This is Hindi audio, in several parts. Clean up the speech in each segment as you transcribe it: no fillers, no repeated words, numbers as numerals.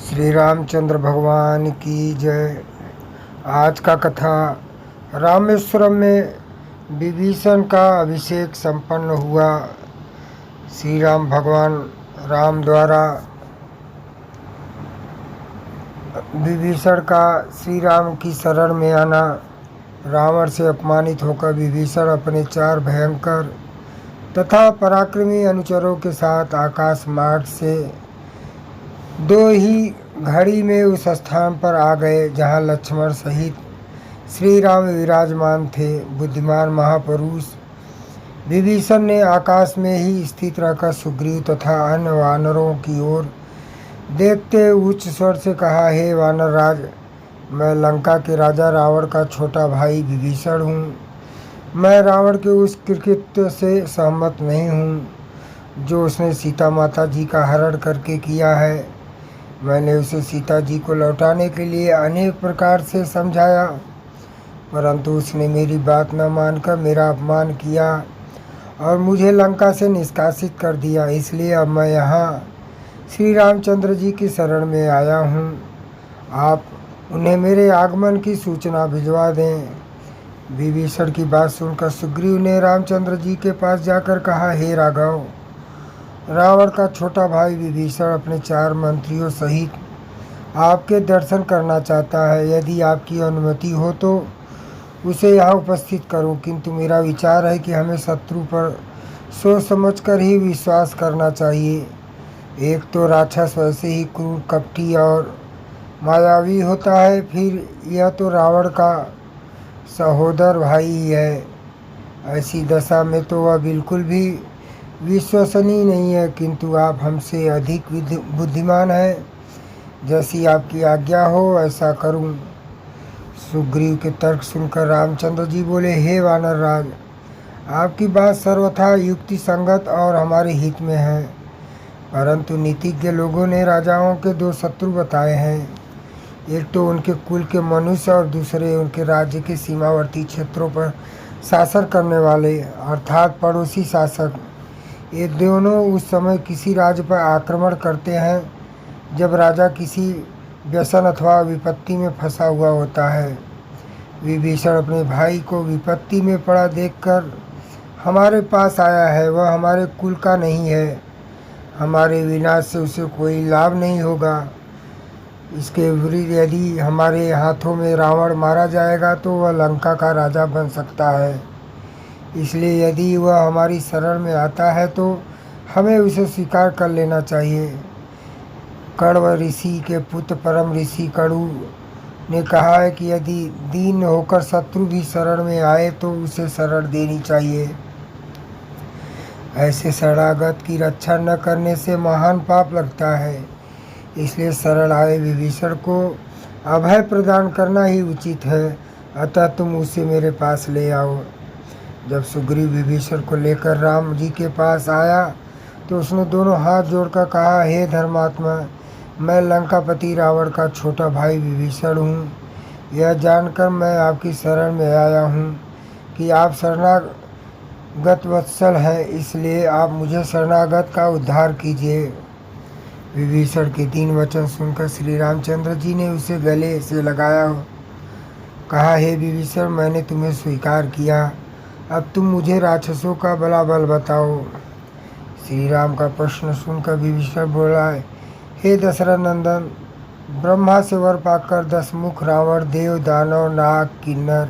श्री रामचंद्र भगवान की जय। आज का कथा रामेश्वरम में विभीषण का अभिषेक संपन्न हुआ। श्री राम भगवान राम द्वारा विभीषण का श्री राम की शरण में आना। रावण से अपमानित होकर विभीषण अपने 4 भयंकर तथा पराक्रमी अनुचरों के साथ आकाश मार्ग से 2 ही घड़ी में उस स्थान पर आ गए जहाँ लक्ष्मण सहित श्री राम विराजमान थे। बुद्धिमान महापुरुष विभीषण ने आकाश में ही स्थित रहकर सुग्रीव तथा अन्य वानरों की ओर देखते उच्च स्वर से कहा, हे वानर राज, मैं लंका के राजा रावण का छोटा भाई विभीषण हूँ। मैं रावण के उस कृत्य से सहमत नहीं हूँ जो उसने सीता माता जी का हरण करके किया है। मैंने उसे सीता जी को लौटाने के लिए अनेक प्रकार से समझाया, परंतु उसने मेरी बात न मानकर मेरा अपमान किया और मुझे लंका से निष्कासित कर दिया। इसलिए अब मैं यहाँ श्री रामचंद्र जी की शरण में आया हूँ। आप उन्हें मेरे आगमन की सूचना भिजवा दें। विभीषण की बात सुनकर सुग्रीव ने रामचंद्र जी के पास जाकर कहा, हे राघव, रावण का छोटा भाई विभीषण अपने 4 मंत्रियों सहित आपके दर्शन करना चाहता है। यदि आपकी अनुमति हो तो उसे यहाँ उपस्थित करूं, किंतु मेरा विचार है कि हमें शत्रु पर सोच समझकर ही विश्वास करना चाहिए। एक तो राक्षस वैसे ही क्रूर, कपटी और मायावी होता है, फिर यह तो रावण का सहोदर भाई ही है। ऐसी दशा में तो वह बिल्कुल भी विश्वसनीय नहीं है, किंतु आप हमसे अधिक बुद्धिमान हैं। जैसी आपकी आज्ञा हो ऐसा करूं। सुग्रीव के तर्क सुनकर रामचंद्र जी बोले, हे वानर राज, आपकी बात सर्वथा युक्ति संगत और हमारे हित में है, परंतु नीतिज्ञ लोगों ने राजाओं के 2 शत्रु बताए हैं। एक तो उनके कुल के मनुष्य और दूसरे उनके राज्य के सीमावर्ती क्षेत्रों पर शासन करने वाले अर्थात पड़ोसी शासक। ये दोनों उस समय किसी राज्य पर आक्रमण करते हैं जब राजा किसी व्यसन अथवा विपत्ति में फंसा हुआ होता है। विभीषण अपने भाई को विपत्ति में पड़ा देखकर हमारे पास आया है। वह हमारे कुल का नहीं है, हमारे विनाश से उसे कोई लाभ नहीं होगा। इसके विपरीत यदि हमारे हाथों में रावण मारा जाएगा तो वह लंका का राजा बन सकता है। इसलिए यदि वह हमारी शरण में आता है तो हमें उसे स्वीकार कर लेना चाहिए। कण्व ऋषि के पुत्र परम ऋषि कणु ने कहा है कि यदि दीन होकर शत्रु भी शरण में आए तो उसे शरण देनी चाहिए। ऐसे शरणागत की रक्षा न करने से महान पाप लगता है। इसलिए शरण आए विभीषण को अभय प्रदान करना ही उचित है। अतः तुम उसे मेरे पास ले आओ। जब सुग्रीव विभीषण को लेकर राम जी के पास आया तो उसने दोनों हाथ जोड़कर कहा, हे धर्मात्मा, मैं लंकापति रावण का छोटा भाई विभीषण हूँ। यह जानकर मैं आपकी शरण में आया हूँ कि आप शरणागत वत्सल हैं, इसलिए आप मुझे शरणागत का उद्धार कीजिए। विभीषण के 3 वचन सुनकर श्री रामचंद्र जी ने उसे गले से लगाया, कहा, हे विभीषण, मैंने तुम्हें स्वीकार किया। अब तुम मुझे राक्षसों का बलाबल बताओ। श्री राम का प्रश्न सुनकर विभीषण बोला, हे दशरथ नंदन, ब्रह्मा से वर पाकर 10 मुख रावण देव दानव नाग किन्नर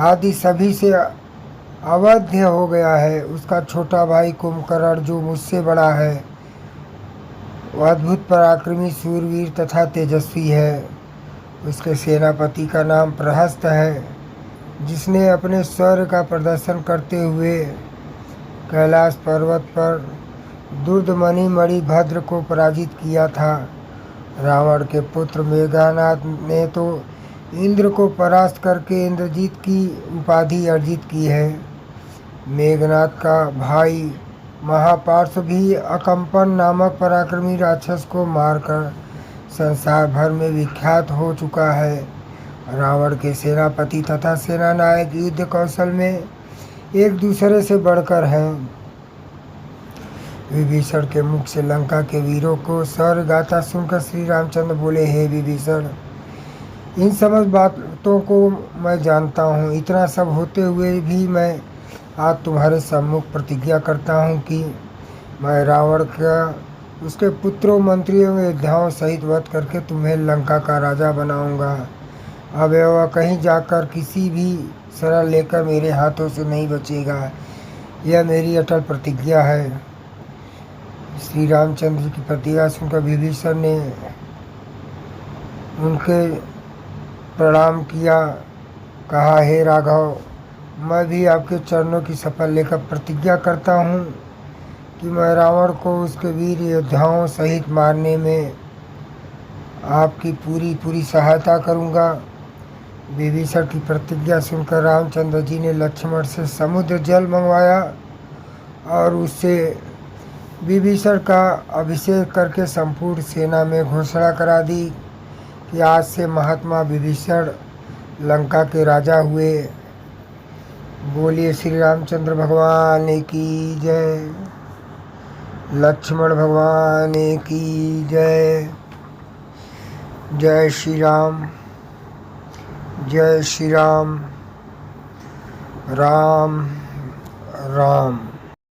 आदि सभी से अवध्य हो गया है। उसका छोटा भाई कुंभकर्ण जो मुझसे बड़ा है, वह अद्भुत पराक्रमी शूरवीर तथा तेजस्वी है। उसके सेनापति का नाम प्रहस्त है, जिसने अपने शौर्य का प्रदर्शन करते हुए कैलाश पर्वत पर दुर्दमनि मणिभद्र को पराजित किया था। रावण के पुत्र मेघनाद ने तो इंद्र को परास्त करके इंद्रजीत की उपाधि अर्जित की है। मेघनाद का भाई महापार्श्व भी अकंपन नामक पराक्रमी राक्षस को मारकर संसार भर में विख्यात हो चुका है। रावण के सेनापति तथा सेनानायक युद्ध कौशल में एक दूसरे से बढ़कर हैं। विभीषण के मुख से लंका के वीरों को शौर्य गाथा सुनकर श्री रामचंद्र बोले, हे विभीषण, इन समस्त बातों को मैं जानता हूँ। इतना सब होते हुए भी मैं आज तुम्हारे सम्मुख प्रतिज्ञा करता हूँ कि मैं रावण का, उसके पुत्रों, मंत्रियों, योद्धाओं सहित वध करके तुम्हें लंका का राजा बनाऊंगा। अब वह कहीं जाकर किसी भी शरण लेकर मेरे हाथों से नहीं बचेगा। यह मेरी अटल प्रतिज्ञा है। श्री रामचंद्र की प्रतिज्ञा सुनकर विभीषण ने उनके प्रणाम किया, कहा, हे राघव, मैं भी आपके चरणों की शपथ लेकर प्रतिज्ञा करता हूँ कि मैं रावण को उसके वीर योद्धाओं सहित मारने में आपकी पूरी सहायता करूँगा। विभीषण की प्रतिज्ञा सुनकर रामचंद्र जी ने लक्ष्मण से समुद्र जल मंगवाया और उससे विभीषण का अभिषेक करके संपूर्ण सेना में घोषणा करा दी कि आज से महात्मा विभीषण लंका के राजा हुए। बोलिए श्री रामचंद्र भगवान की जय, लक्ष्मण भगवान की जय। जय श्री राम, जय श्री राम, राम राम।